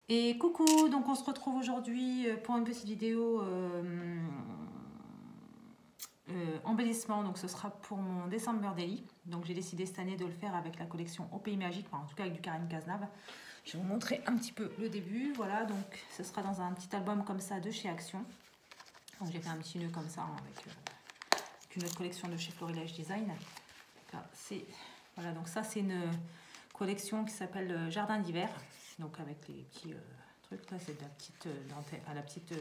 Et coucou, donc on se retrouve aujourd'hui pour une petite vidéo embellissement. Donc ce sera pour mon December Daily. Donc j'ai décidé cette année de le faire avec la collection Au Pays Magique, enfin, en tout cas avec du Karine Cazenave. Je vais vous montrer un petit peu le début. Voilà, donc ce sera dans un petit album comme ça de chez Action. Donc j'ai fait un petit nœud comme ça avec une autre collection de chez Florilège Design. Voilà, donc ça c'est une collection qui s'appelle Jardin d'hiver. Donc avec les petits trucs là, c'est de la petite dentelle, à la petite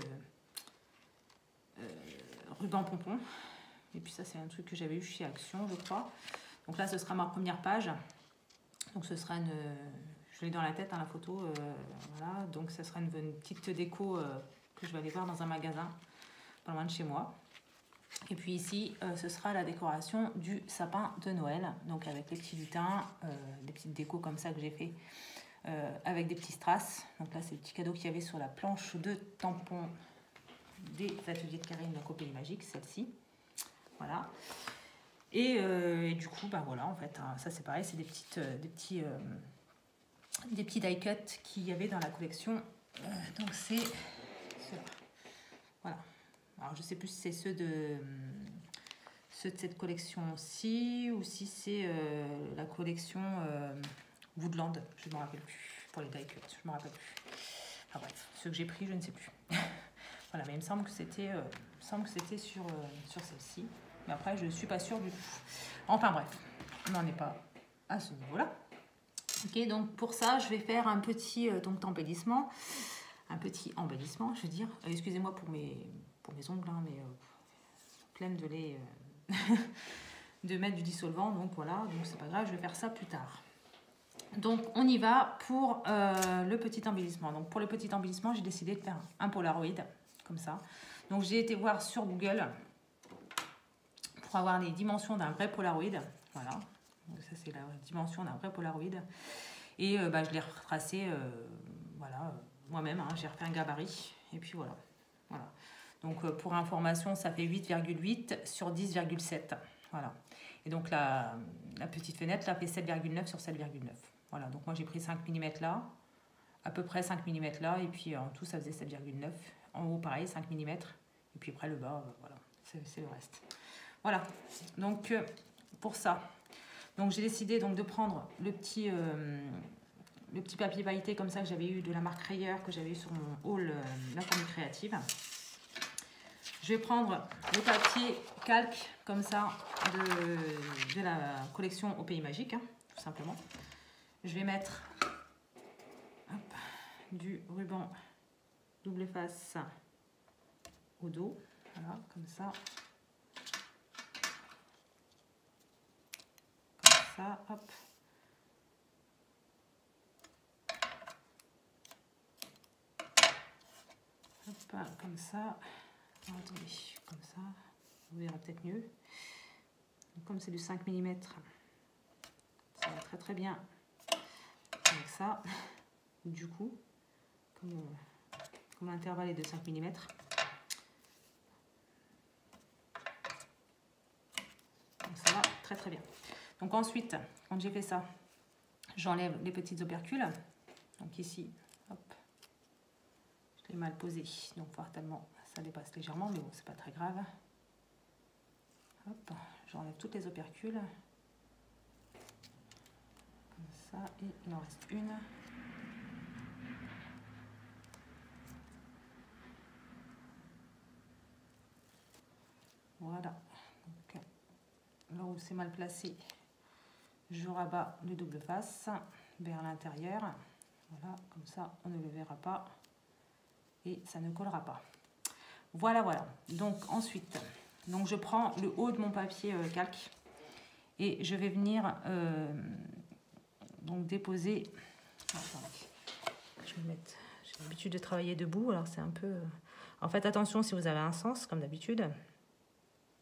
ruban pompon. Et puis ça c'est un truc que j'avais eu chez Action, je crois. Donc là ce sera ma première page. Donc ce sera je l'ai dans la tête la photo. Voilà. Donc ce sera une petite déco que je vais aller voir dans un magasin pas loin de chez moi. Et puis ici, ce sera la décoration du sapin de Noël. Donc avec les petits lutins, des petites décos comme ça que j'ai fait avec des petits strass. Donc là, c'est le petit cadeau qu'il y avait sur la planche de tampons des ateliers de Karine, donc Au Pays Magique, celle-ci. Voilà. Et du coup, bah voilà, en fait, hein, ça c'est pareil, c'est des petits die cuts qu'il y avait dans la collection. Donc c'est ceux-là. Voilà. Alors je sais plus si c'est ceux de cette collection-ci ou si c'est la collection Woodland, je ne me rappelle plus, pour les die cuts, je ne me rappelle plus. Enfin bref, ceux que j'ai pris, je ne sais plus. Voilà, mais il me semble que c'était sur celle-ci. Mais après, je ne suis pas sûre du tout. Enfin bref, on n'en est pas à ce niveau-là. Ok, donc pour ça, je vais faire un petit embellissement. Un petit embellissement, je veux dire. Excusez-moi pour mes ongles, hein, mais pleine de lait de mettre du dissolvant. Donc voilà, donc c'est pas grave, je vais faire ça plus tard. Donc on y va pour le petit embellissement. Donc pour le petit embellissement, j'ai décidé de faire un Polaroid comme ça. Donc j'ai été voir sur Google pour avoir les dimensions d'un vrai Polaroid. Voilà, donc ça c'est la dimension d'un vrai Polaroid. Et je l'ai retracé, voilà, moi-même. Hein, j'ai refait un gabarit et puis voilà. Voilà. Donc pour information, ça fait 8,8 sur 10,7. Voilà. Et donc la petite fenêtre là fait 7,9 sur 7,9. Voilà, donc moi j'ai pris 5 mm là, à peu près 5 mm là, et puis en tout ça faisait 7,9. En haut pareil, 5 mm, et puis après le bas, voilà, c'est le reste. Voilà, donc pour ça, donc j'ai décidé donc de prendre le petit papier pailleté comme ça que j'avais eu de la marque Rayer, que j'avais eu sur mon haul La Famille Créative. Je vais prendre le papier calque comme ça de la collection Au Pays Magique, hein, tout simplement. Je vais mettre du ruban double face au dos, voilà, comme ça. Comme ça, hop. Hop, comme ça. Alors, attendez, comme ça, vous verrez peut-être mieux. Donc, comme c'est du 5 mm, ça va très très bien avec ça. Du coup, comme l'intervalle est de 5 mm, donc ça va très très bien. Donc ensuite, quand j'ai fait ça, j'enlève les petites opercules. Donc ici, hop, je l'ai mal posé, donc fatalement ça dépasse légèrement, mais bon, c'est pas très grave. Hop, j'enlève toutes les opercules. Comme ça, et il en reste une. Voilà. Donc, là où c'est mal placé, je rabats le double face vers l'intérieur. Voilà, comme ça, on ne le verra pas et ça ne collera pas. Voilà, voilà. Donc ensuite, donc je prends le haut de mon papier calque et je vais venir donc déposer. Je vais mettre. J'ai l'habitude de travailler debout, alors c'est un peu. En fait, attention si vous avez un sens, comme d'habitude.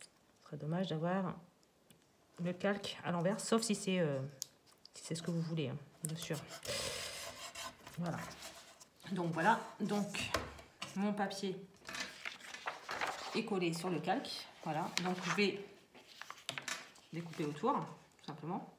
Ce serait dommage d'avoir le calque à l'envers, sauf si c'est ce que vous voulez, hein, bien sûr. Voilà. Donc voilà. Donc mon papier est collé sur le calque. Voilà. Donc je vais découper autour, tout simplement.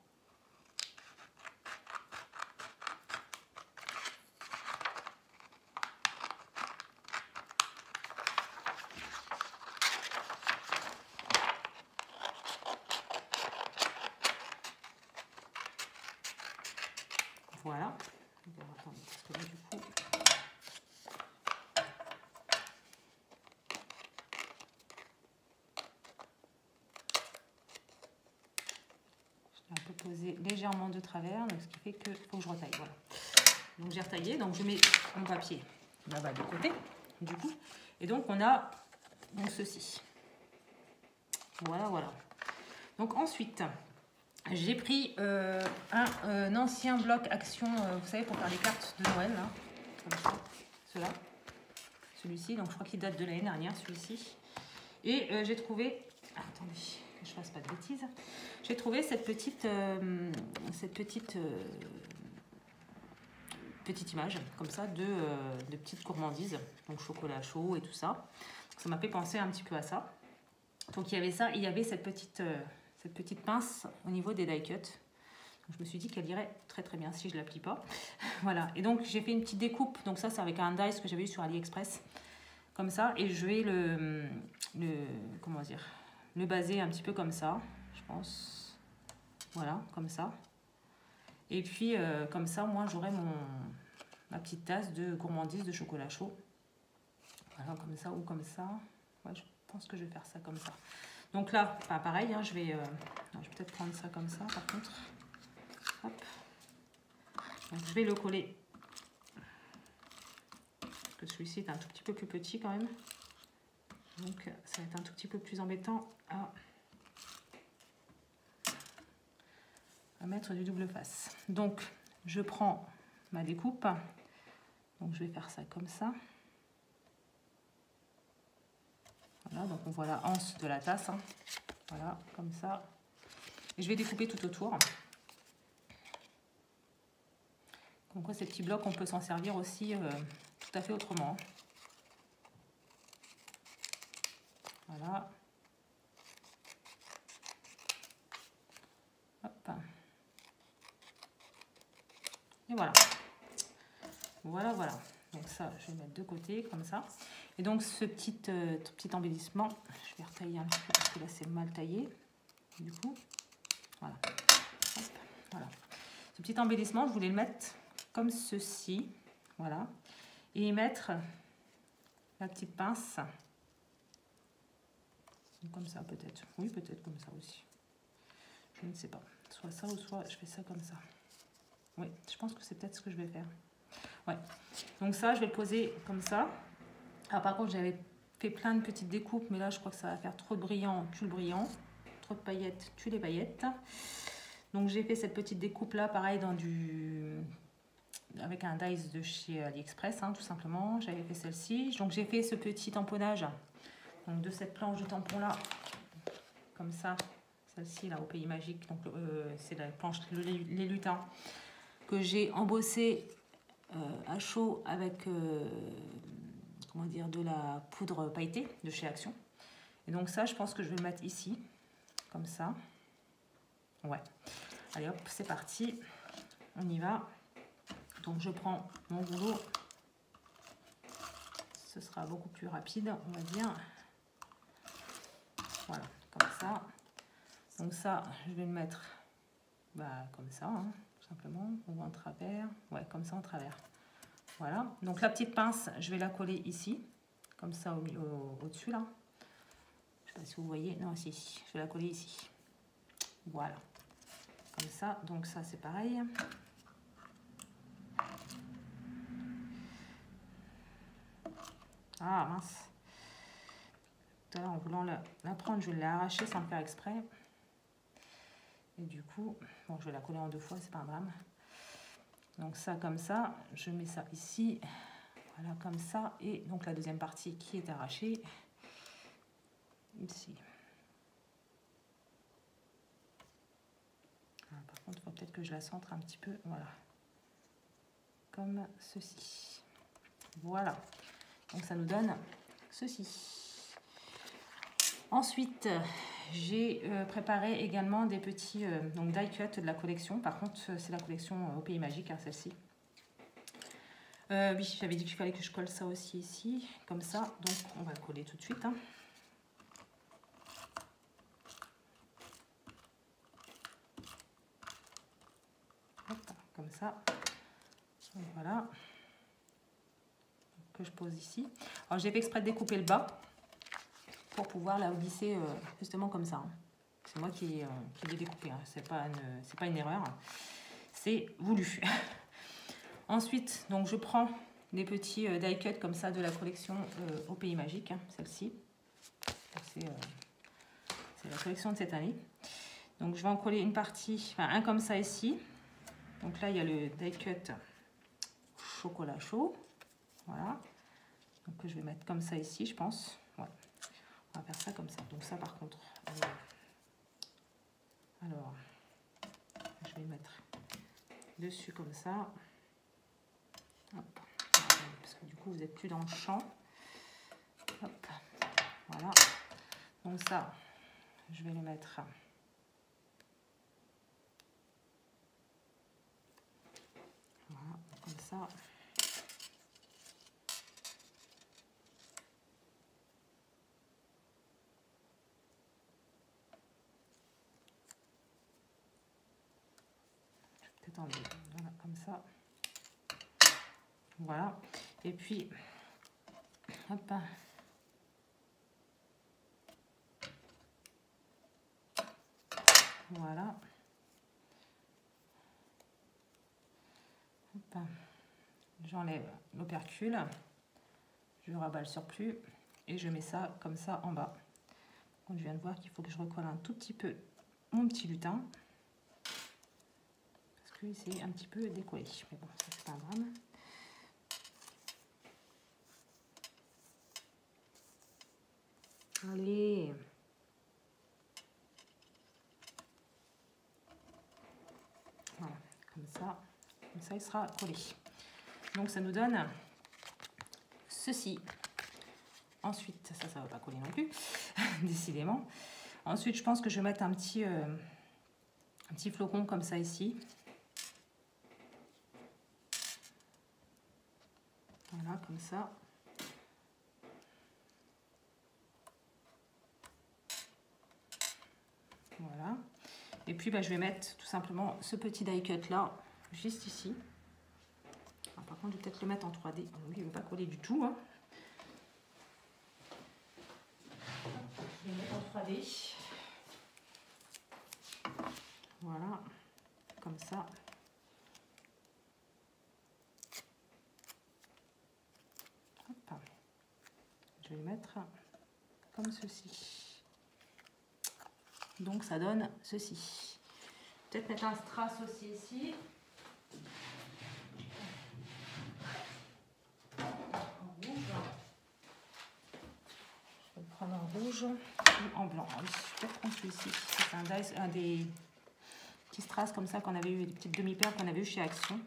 Voilà. Alors, attendez, parce que là, du coup... Je l'ai un peu posé légèrement de travers, donc ce qui fait qu'il faut que je retaille. Voilà. Donc j'ai retaillé, donc je mets mon papier là-bas de côté, du coup. Et donc on a donc ceci. Voilà, voilà. Donc ensuite, j'ai pris un ancien bloc action, vous savez, pour faire les cartes de Noël, là, comme ça, ceux-là, celui-ci, donc je crois qu'il date de l'année dernière, celui-ci. Et j'ai trouvé, attendez, que je fasse pas de bêtises, j'ai trouvé cette petite image, comme ça, de petites gourmandises, donc chocolat chaud et tout ça. Donc, ça m'a fait penser un petit peu à ça. Donc il y avait ça, et il y avait cette petite pince au niveau des die cuts. Donc, je me suis dit qu'elle irait très très bien si je ne l'applique pas. Voilà, et donc j'ai fait une petite découpe, donc ça c'est avec un dice que j'avais eu sur AliExpress, comme ça, et je vais comment dire, le baser un petit peu comme ça, je pense. Voilà, comme ça. Et puis comme ça, moi j'aurai ma petite tasse de gourmandise de chocolat chaud. Voilà, comme ça ou comme ça. Ouais, je pense que je vais faire ça comme ça. Donc là, pareil, hein, je vais peut-être prendre ça comme ça par contre. Hop. Donc, je vais le coller. Parce que celui-ci est un tout petit peu plus petit quand même. Donc ça va être un tout petit peu plus embêtant à mettre du double face. Donc je prends ma découpe. Donc je vais faire ça comme ça. Voilà, donc on voit la anse de la tasse. Hein. Voilà, comme ça. Et je vais découper tout autour. Comme quoi ces petits blocs, on peut s'en servir aussi tout à fait autrement. Voilà. Hop. Et voilà. Voilà, voilà. Donc ça, je vais mettre de côté, comme ça. Et donc ce petit embellissement, je vais retailler un petit peu parce que là c'est mal taillé. Du coup, voilà. Hop, voilà. Ce petit embellissement, je voulais le mettre comme ceci. Voilà. Et y mettre la petite pince. Comme ça peut-être. Oui, peut-être comme ça aussi. Je ne sais pas. Soit ça ou soit je fais ça comme ça. Oui, je pense que c'est peut-être ce que je vais faire. Ouais. Donc ça, je vais le poser comme ça. Alors par contre, j'avais fait plein de petites découpes, mais là, je crois que ça va faire trop de brillant, tue le brillant. Trop de paillettes, tue les paillettes. Donc j'ai fait cette petite découpe là, pareil, avec un dice de chez AliExpress, hein, tout simplement. J'avais fait celle-ci. Donc j'ai fait ce petit tamponnage donc, de cette planche de tampon là, comme ça. Celle-ci là, au Pays Magique. Donc c'est la planche, les lutins, que j'ai embossé à chaud avec comment dire, de la poudre pailletée de chez Action. Et donc ça, je pense que je vais le mettre ici, comme ça. Ouais. Allez hop, c'est parti. On y va. Donc je prends mon rouleau. Ce sera beaucoup plus rapide, on va dire. Voilà, comme ça. Donc ça, je vais le mettre comme ça, hein, tout simplement, ou en travers. Ouais, comme ça en travers. Voilà. Donc la petite pince, je vais la coller ici, comme ça au-dessus là. Je sais pas si vous voyez. Non, si, je vais la coller ici. Voilà. Comme ça. Donc ça, c'est pareil. Ah mince. Tout à l'heure, en voulant la prendre, je l'ai arrachée sans le faire exprès. Et du coup, bon, je vais la coller en deux fois, c'est pas un drame. Donc ça, comme ça, je mets ça ici. Voilà, comme ça. Et donc la deuxième partie qui est arrachée, ici. Alors, par contre, il faut peut-être que je la centre un petit peu. Voilà. Comme ceci. Voilà. Donc ça nous donne ceci. Ensuite, j'ai préparé également des petits donc die cut de la collection. Par contre, c'est la collection au Pays Magique, hein, celle-ci. Oui, j'avais dit qu'il fallait que je colle ça aussi ici, comme ça. Donc, on va le coller tout de suite. Hein. Hop, comme ça. Voilà. Que je pose ici. Alors j'ai fait exprès de découper le bas pour pouvoir la glisser justement comme ça. C'est moi qui l'ai découpé, hein. C'est pas une erreur, c'est voulu. Ensuite, donc je prends des petits die cut comme ça de la collection Au Pays Magique, hein, celle-ci. C'est la collection de cette année. Donc je vais en coller une partie, enfin un comme ça ici. Donc là il y a le die cut chocolat chaud. Voilà. Donc je vais mettre comme ça ici, je pense. Ouais. On va faire ça comme ça. Donc ça par contre. Alors, je vais mettre dessus comme ça. Hop. Parce que du coup vous n'êtes plus dans le champ. Hop. Voilà. Donc ça, je vais le mettre. Voilà, comme ça. Voilà, comme ça. Voilà. Et puis, hop. Voilà. J'enlève l'opercule. Je rabats le surplus. Et je mets ça comme ça en bas. Donc, je viens de voir qu'il faut que je recolle un tout petit peu mon petit lutin. C'est un petit peu décollé, mais bon, ça c'est pas un drame. Allez. Voilà, comme ça il sera collé. Donc ça nous donne ceci. Ensuite, ça va pas coller non plus, décidément. Ensuite, je pense que je vais mettre un petit flocon comme ça ici. Voilà, comme ça. Voilà. Et puis, je vais mettre tout simplement ce petit die cut là, juste ici. Alors, par contre, je vais peut-être le mettre en 3D. Oui, il ne veut pas coller du tout, hein. Je vais le mettre en 3D. Voilà, comme ça. Hop. Je vais le mettre comme ceci. Donc ça donne ceci. Peut-être mettre un strass aussi ici. En rouge. Je vais prendre en rouge ou en blanc. Ah oui, je vais peut-être prendre celui-ci. C'est un des petits strass comme ça qu'on avait eu, des petites demi-perles qu'on avait eu chez Action.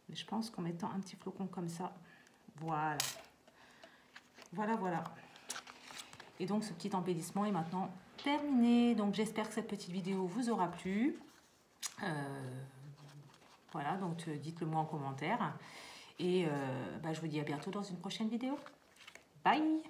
Mais je pense qu'en mettant un petit flocon comme ça, voilà. Voilà. Et donc ce petit embellissement est maintenant terminé. Donc j'espère que cette petite vidéo vous aura plu. Voilà, donc dites-le moi en commentaire. Et je vous dis à bientôt dans une prochaine vidéo. Bye!